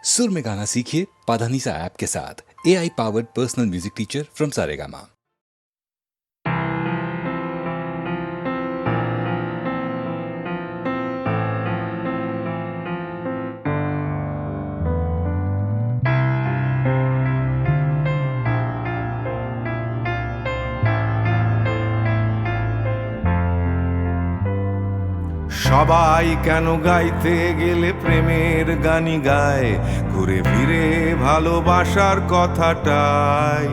सुर में गाना सीखिए पाधानीसा ऐप के साथ। AI powered personal music teacher from Saregama. সবাই কেন গাইতে গেলে প্রেমের গানি গায়, ঘুরে ফিরে ভালোবাসার কথাটাই।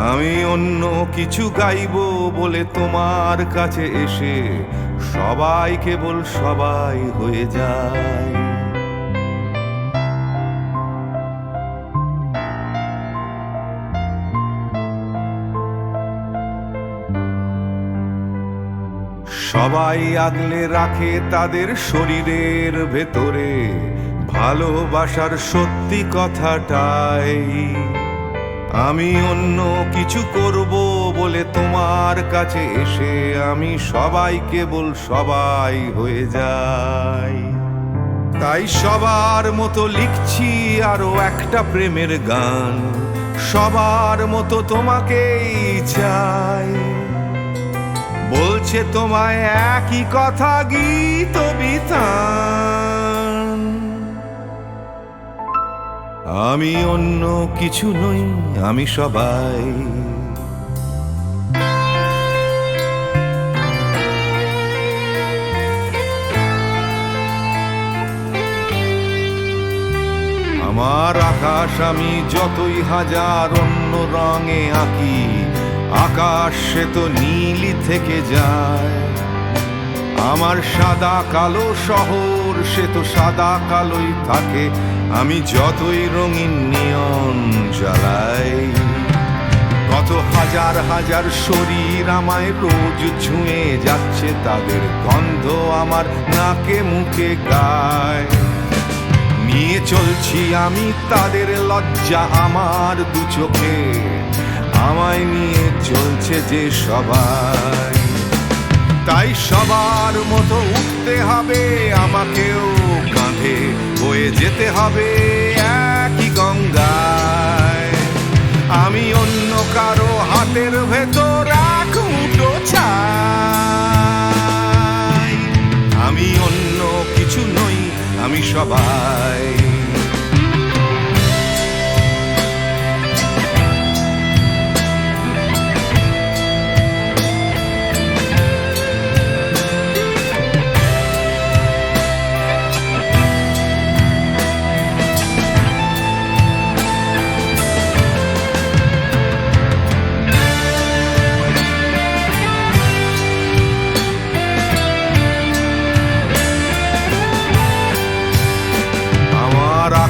আমি অন্য কিছু গাইবো বলে তোমার কাছে এসে সবাই কেবল সবাই হয়ে যায়। সবাই আগলে রাখে তাদের শরীরের ভেতরে ভালোবাসার সত্যি কথাটাই। আমি অন্য কিছু করব বলে তোমার কাছে এসে আমি সবাই কেবল সবাই হয়ে যাই। তাই সবার মতো লিখছি আরো একটা প্রেমের গান, সবার মতো তোমাকেই চাই। বলছে তোমায় একই কথা গীত বিতান। আমি অন্য কিছু নই, আমি সবাই। আমার আকাশ আমি যতই হাজার অন্য রঙে আঁকি, আকাশ সে তো নীলই থেকে যায়। আমার সাদা কালো শহর সে তো সাদা কালোই থাকে, আমি যতই রঙিন নিয়ন জ্বালাই। কত হাজার হাজার শরীর আমায় রোজ ছুঁয়ে যাচ্ছে, তাদের গন্ধ আমার নাকে মুখে গায়। নিয়ে চলছি আমি তাদের লজ্জা আমার দু চোখে, আমায় নিয়ে চলছে যে সবাই। তাই সবার মতো উঠতে হবে আমাকেও, কাঁধে বয়ে যেতে হবে একই গঙ্গায়। আমি অন্য কারো হাতের ভেতর এক মুঠো চাই। আমি অন্য কিছু নই, আমি সবাই।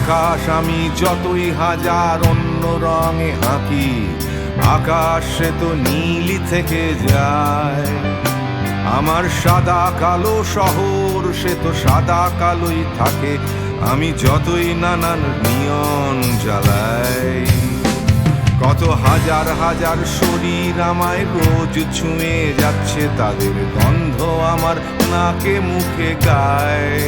আকাশ আমি যতই হাজার অন্য রঙে আঁকি, আকাশ সে তো নীলই থেকে যায়। আমার সাদা কালো শহর সে তো সাদা কালোই থাকে, আমি যতই নানান নিয়ন জ্বালাই। কত হাজার হাজার শরীর আমায় রোজ ছুঁয়ে যাচ্ছে, তাদের গন্ধ আমার নাকে মুখে গায়।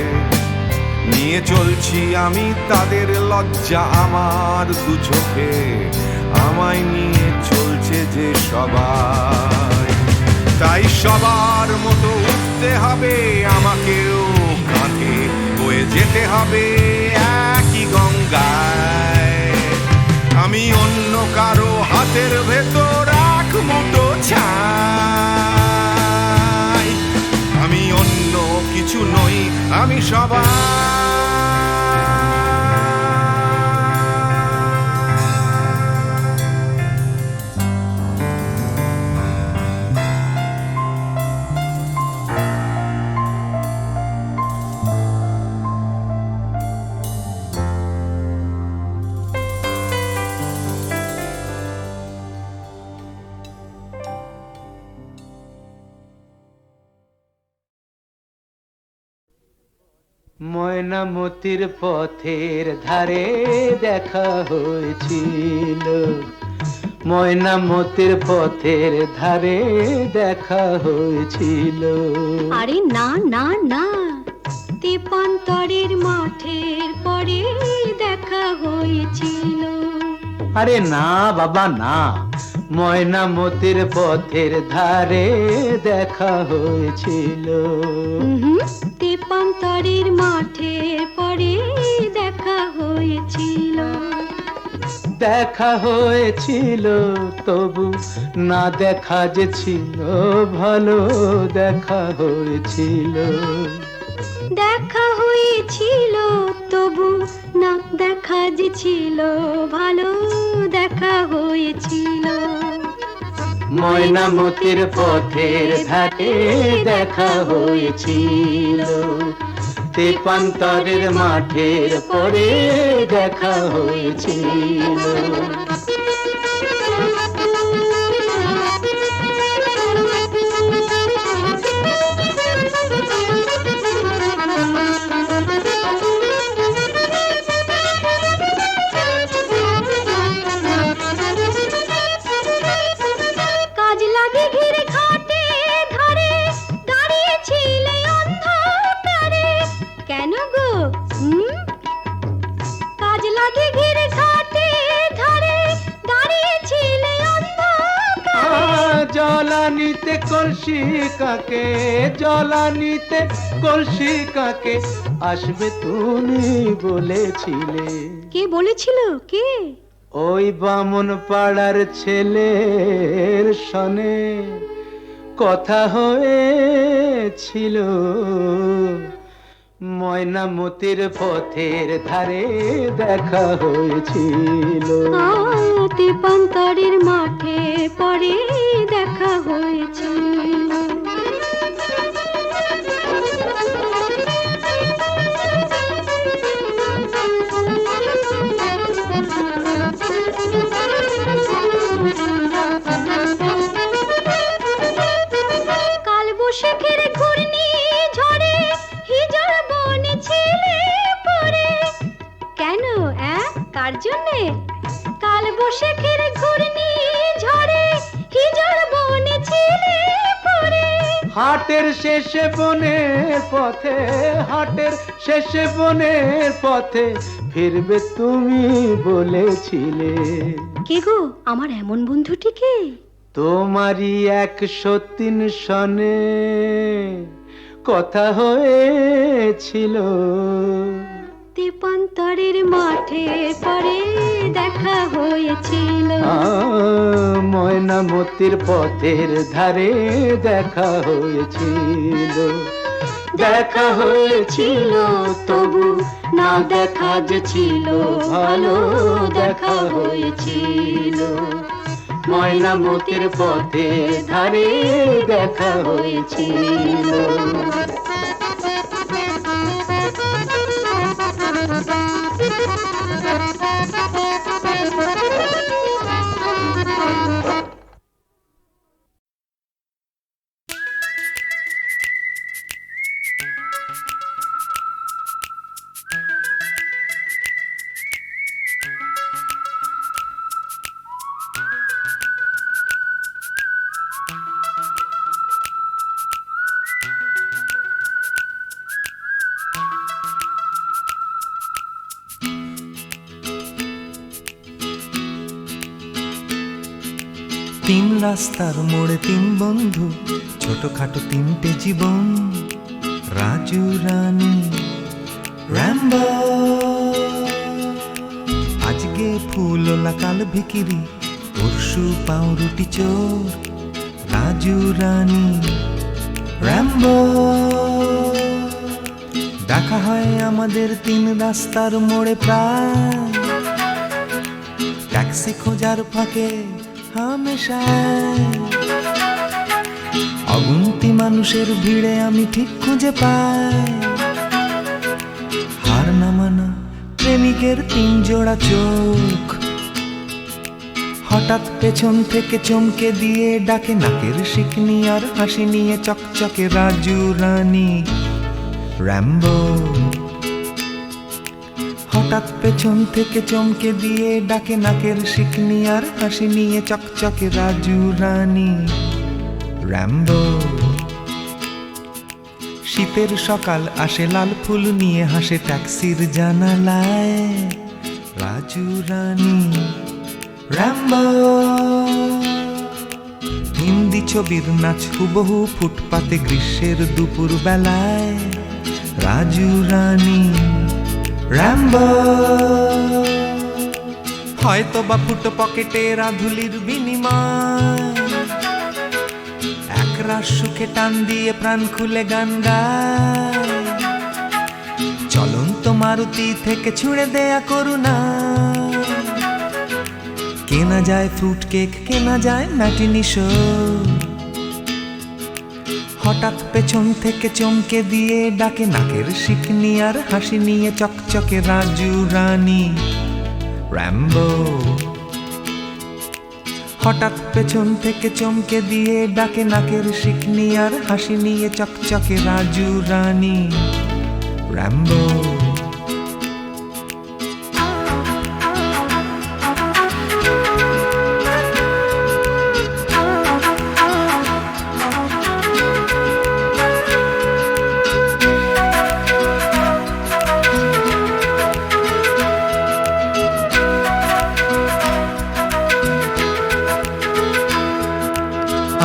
নিয়ে চলছি আমি তাদের লজ্জা আমার দু চোখে, আমায় নিয়ে চলছে যে সবাই। তাই সবার মতো উঠতে হবে আমাকেও, কাঁধে বয়ে যেতে হবে একই গঙ্গায়। আমি অন্য কারো হাতের ভেতর এক মুঠো চাই। আমি অন্য কিছু নই, আমি সবাই। ময়নামতির পথের ধারে দেখা হয়েছিল, ময়নামতির পথের ধারে দেখা হয়েছিল। আরে না না না, তেপান্তরের মাঠের পরে দেখা হয়েছিল। আরে না বাবা না, ময়নামতির পথের ধারে দেখা হয়েছিল। তেপান্তরের মাঠে পরে দেখা হয়েছিল। দেখা হয়েছিল তবু না দেখা যে ছিল ভালো, দেখা হয়েছিল। দেখা হয়েছিল তবু না দেখা যে ছিল ভালো, দেখা হয়েছিল। ময়নামতির পথের ধারে দেখা হয়েছিল। তেপান্তরের মাঠের পরে দেখা হয়েছিল। কাজলা দিঘির ঘাটে ধরে দাঁড়িয়েছিলে অন্ধকারে। কেন গো? কাজলা দিঘির ঘাটে ধরে দাঁড়িয়েছিলে অন্ধকারে। জলানিতে কলসি কাকে, জলানিতে কলসি কাকে আসবে তুমি বলেছিলে। কে বলেছিল? কে? ওই বামন পাড়ার ছেলের সনে কথা হয়েছিল। ময়নামতির পথের ধারে দেখা হয়েছিল। তেপান্তরের মাঠে পরে দেখা হয়েছিল। কাল বৈশাখের ঘূর্ণি ঝড়ে হিজল বনে ছিলে পরে। কেন? কার জন্যে? কাল বৈশাখের ঘূর্ণি ঝড়ে হিজল বনে ছিলে পরে। হাটের শেষে বনের পথে, হাটের শেষে বনের পথে ফিরবে তুমি বলেছিলে। কে গো আমার এমন বন্ধুটিকে? তোমারই 103 সনে কথা হয়েছিল। তেপান্তরের মাঠে পরে দেখা হয়েছিল। ময়নামতির পথের ধারে দেখা হয়েছিল। দেখা হয়েছিল তবু না দেখা যে ছিল ভালো, দেখা হয়েছিল। ময়নামতির পথের ধারে দেখা হয়েছিল। তিন রাস্তার মোড়ে তিন বন্ধু, ছোটখাটো তিনটে জীবন। রাজু, রানী, র্যাম্বো। আজকে ফুলওলা কাল ভিকিরি, পরশু পাউরুটি চোর। রাজু, রানী, র্যাম্বো। দেখা হয় আমাদের তিন রাস্তার মোড়ে প্রায়, ট্যাক্সি খোঁজার ফাঁকে হামেশায়। অগুন্তি মানুষের ভিড়ে আমি ঠিক খুঁজে পাই হার না মানা প্রেমিকের তিন জোড়া চোখ। হঠাৎ পেছন থেকে চমকে দিয়ে ডাকে নাকের শিকনি আর হাসি নিয়ে চকচকে রাজু, রানী, র্যাম্বো। হঠাৎ পেছন থেকে চমকে দিয়ে ডাকে নাকের শিকনি আর হাসি নিয়ে চকচকে রাজু, রানী, র্যাম্বো। শীতের সকাল আসে লাল ফুল নিয়ে, হাসে ট্যাক্সির জানালায়। রাজু রানী র্যাম্বো। হিন্দি ছবির নাচ হুবহু ফুটপাতে গ্রীষ্মের দুপুর বেলায়, রাজু রানী র্যাম্বো। হয়তো বা ফুটো পকেটে রাধুলির বিনিময়, একরাশ সুখে টান দিয়ে প্রাণ খুলে গান গায়। চলন্ত মারুতি থেকে ছুঁড়ে দেয়া করুণা, কেনা যায় ফ্রুট কেক, কেনা যায় ম্যাটিনি শো। হঠাৎ পেছন থেকে চমকে দিয়ে ডাকে নাকের শিকনি আর হাসি নিয়ে চকচকে রাজু রানী র্যাম্বো। হঠাৎ পেছন থেকে চমকে দিয়ে ডাকে নাকের শিকনি আর হাসি নিয়ে চকচকে রাজু রানী র্যাম্বো।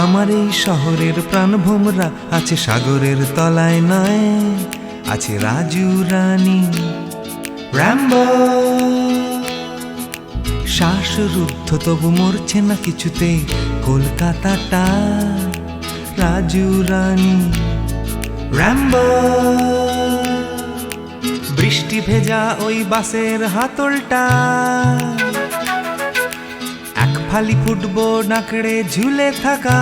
আমার এই শহরের প্রাণভোমরা আছে সাগরের তলায় নয়, আছে রাজু রানী র্যাম্বো। শ্বাসরুদ্ধ তবু মরছে না কিছুতে কলকাতাটা, রাজু রানী র্যাম্বো। বৃষ্টি ভেজা ওই বাসের হাতলটা, এক ফালি ফুটবল নাকড়ে ঝুলে থাকা।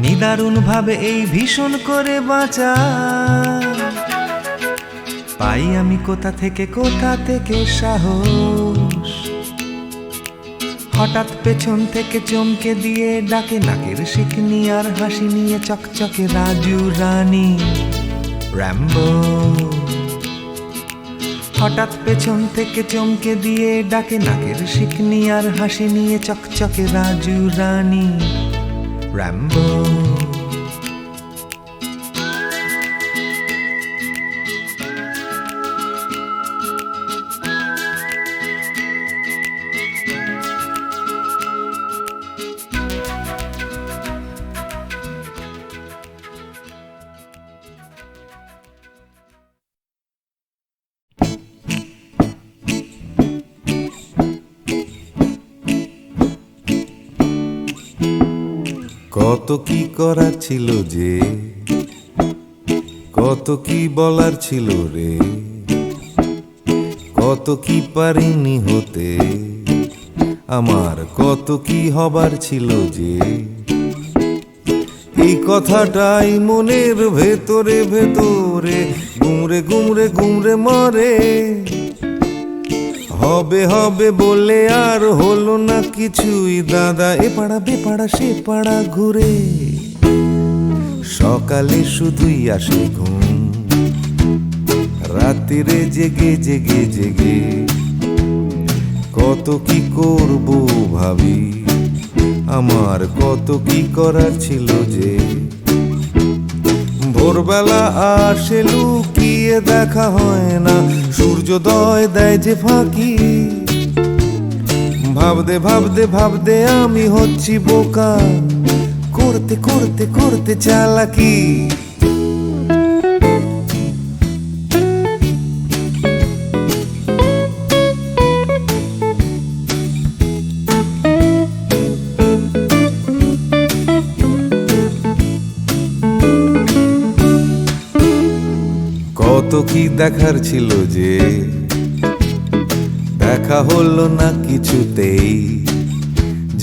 নিদারুণ ভাবে এই ভীষণ করে বাঁচা, পাই আমি কোথা থেকে সাহস। হঠাৎ পেছন থেকে চমকে দিয়ে ডাকে নাকের শিকনি আর হাসি নিয়ে চকচকে রাজু রানী র্যাম্বো। হঠাৎ পেছন থেকে চমকে দিয়ে ডাকে নাকের শিকনি আর হাসি নিয়ে চকচকে রাজু রানী র্যাম্বো। কত কি করার ছিল যে, কত কি বলার ছিল রে, কত কি পারিনি হতে, আমার কত কি হবার ছিল যে। এই কথাটাই মনের ভেতরে ভেতরে গুমরে গুমরে গুমরে মরে। হবে হবে বলে আর হলো না কিছুই দাদা, এ পাড়া বে পাড়া সে পাড়া ঘুরে। সকালে শুধুই আসে ঘুম, রাত্রিরে জেগে জেগে জেগে কত কি করব ভাবি, আমার কত কি করার ছিল যে। ভোরবেলা আসে লুকিয়ে দেখা হয় না, সূর্যোদয় দেয় যে ফাঁকি। ভাবতে ভাবতে ভাবতে আমি হচ্ছি বোকা, করতে করতে করতে চালাকি। কত কি দেখার ছিল যে, দেখা হলো না কিছুতেই।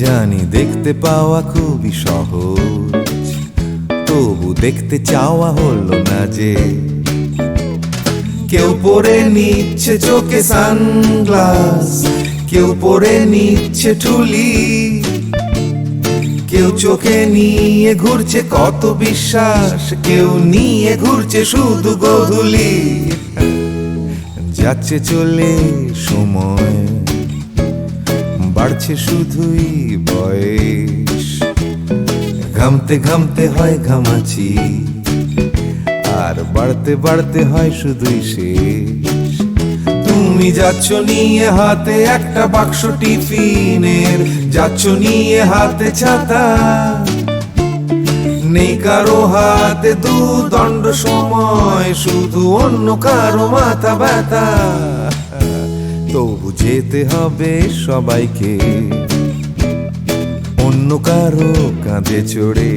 জানি দেখতে পাওয়া খুবই সহজ, তবু দেখতে চাওয়া হলো না যে। কেউ পরে নিচ্ছে চোখে সানগ্লাস, কেউ পরে নিচ্ছে ঠুলি, কেউ চোখে নিয়ে ঘুরছে কত বিশ্বাস, কেউ নিয়ে ঘুরছে শুধু গোধূলি। যাচ্ছে চলে সময়, বাড়ছে শুধুই বয়স। ঘামতে ঘামতে হয় ঘামাচি, আর বাড়তে বাড়তে হয় শুধুই শেষ। তুমি তুমি যাচ্ছ নিয়ে হাতে একটা বাক্স টিফিনের, যাচ্ছ নিয়ে হাতে ছাতা, নেই কারো হাতে দুদণ্ড সময়, শুধু অন্য কারো মাথা ব্যথা। তবু যেতে হবে সবাইকে অন্য কারো কাঁধে চড়ে,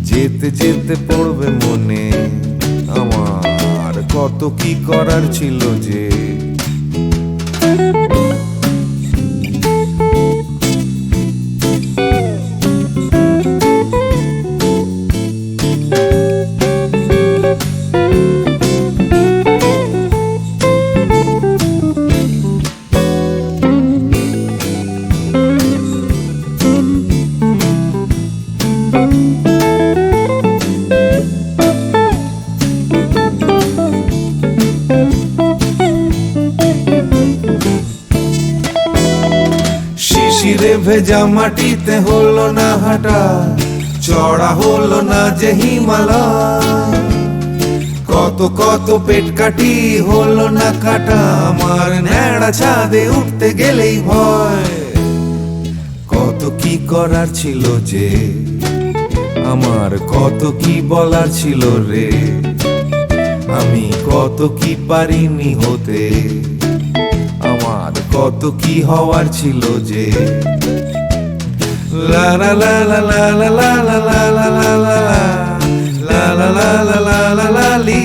যেতে যেতে পড়বে মনে আমার কত কি করার ছিল যে। শিশিরে ভেজা মাটিতে হলো না হাঁটা, চড়া হলো না যে হিমালয়, কত কত পেট কাটি হলো না কাটা, আমার ন্যাড়া ছাদে উঠতে গেলেই ভয়। কত কি করার ছিল যে, আমার কত কি বলার ছিল রে, আমি কত কি পারিনি হতে, আমার কত কি হওয়ার ছিল যে। লা লা লা লা লা লা লা লা লা লা লা লা লা লা লা লা লা লা লা লি।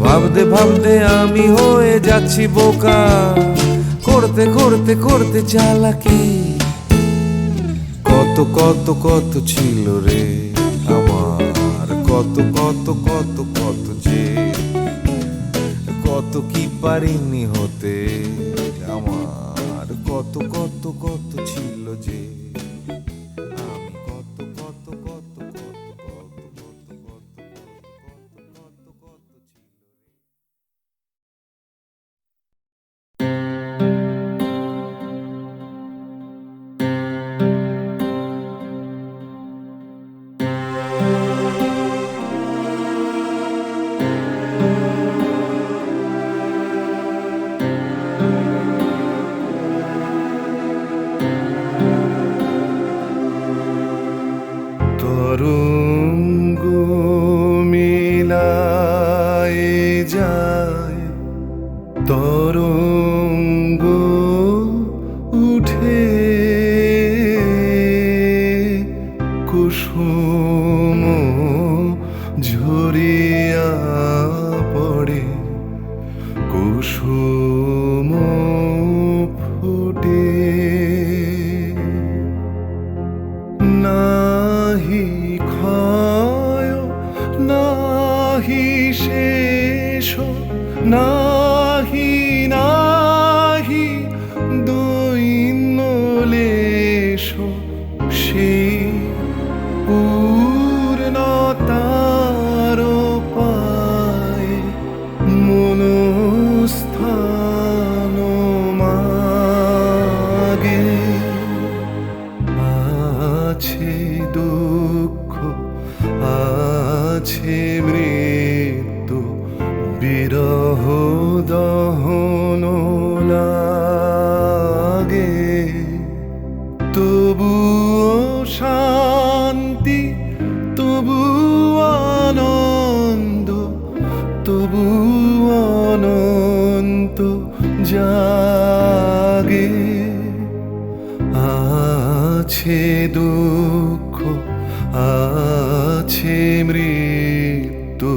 ভাবতে ভাবতে আমি হয়ে যাচ্ছি বোকা, করতে করতে করতে চালাকি, কত কত কত ছিল রে আমার, কত কত কত কত যে, কত কি পারিনি হতে, আমার কত কত কত ছিল যে, আমি কত কত কত কত কত কত কত কত ছিল। তরঙ্গ মিলায় যায়, তরঙ্গ উঠে কুসুম ঝরিয়া পড়ে, কুসুম ফুটে, নাহি ক্ষয় নাহি শেষ, নাহি নাহি দৈন্য লেশ, সেই পূর্ণতার পায় মনস্থান মাগে। আছে দুঃখ আছে মৃত্যু, বিরহ দহন লাগে, তবুও শান্তি তবু আনন্দ, তবু অনন্ত জাগে। আছে দুঃখ আছে মৃত্যু,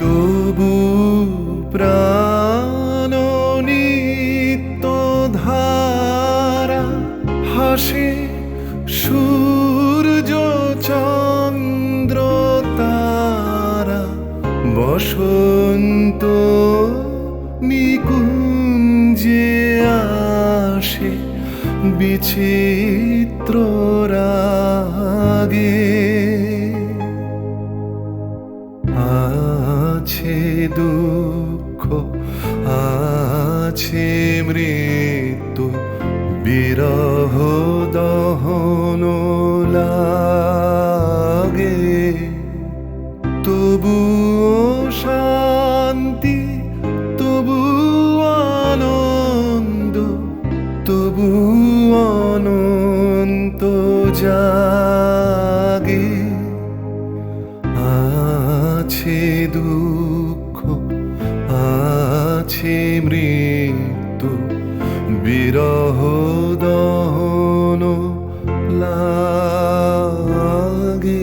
তবু বিচিত্র রাগে আছে দুঃখ আছে মৃত্যু বিরহ দহন লাগে তবুও শান্তি তবু আনন্দ তবু অনন্ত জাগে আছে দুঃখ আছে মৃত্যু বিরহ দহন লাগে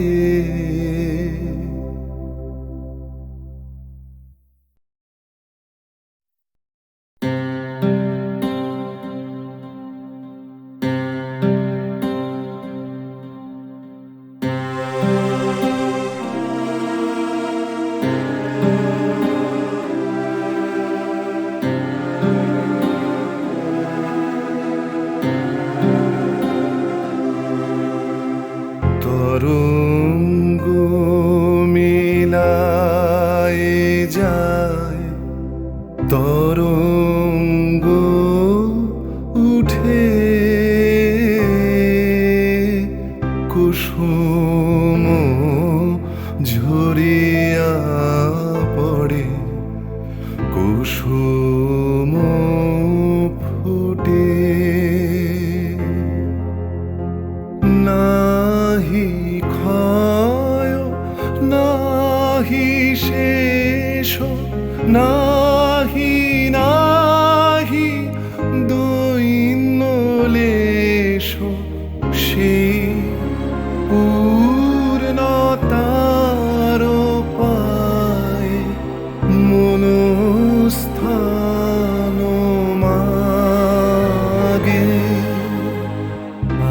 তরঙ্গ মিলায় যায় তরঙ্গ উঠে কুসুম ঝরিয়া পড়ে কুসুম ফুটে নাহি ক্ষয় নাহি শেষ নাহি নাহি দৈন্যলেশ সেই পূর্ণতার পায় মনস্থান মাগে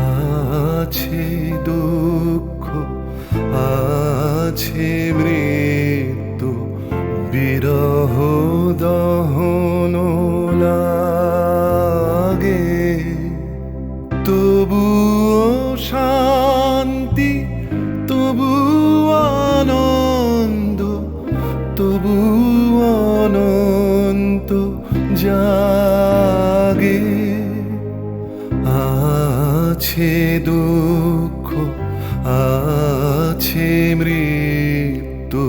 আছে দুঃখ আছে মৃত্যু বিরহ দহন লাগে তবুও শান্তি তবু আনন্দ তবু অনন্ত জাগে আছে দুঃখ আছে মৃত্যু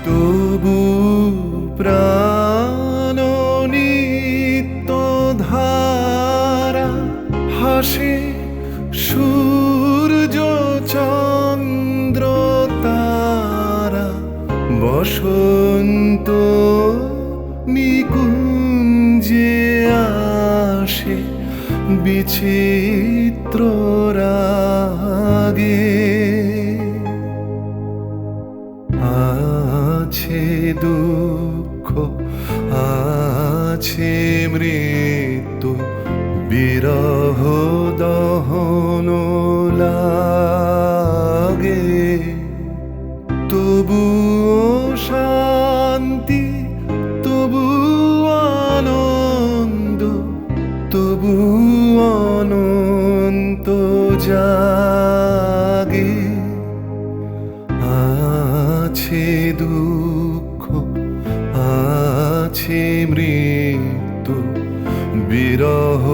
তবু প্রাণ নিত্য ধারা হাসে সূর্য চন্দ্র তারা বসন্ত নিকুঞ্জে আসে বিচিত্র রাগে আছে দুঃখ আছে মৃত্যু বিরহ দহন লাগে তবুও শান্তি তবু আনন্দ তবু অনন্ত জাগে আছে দুঃখ আছে মৃত্যু বিরহ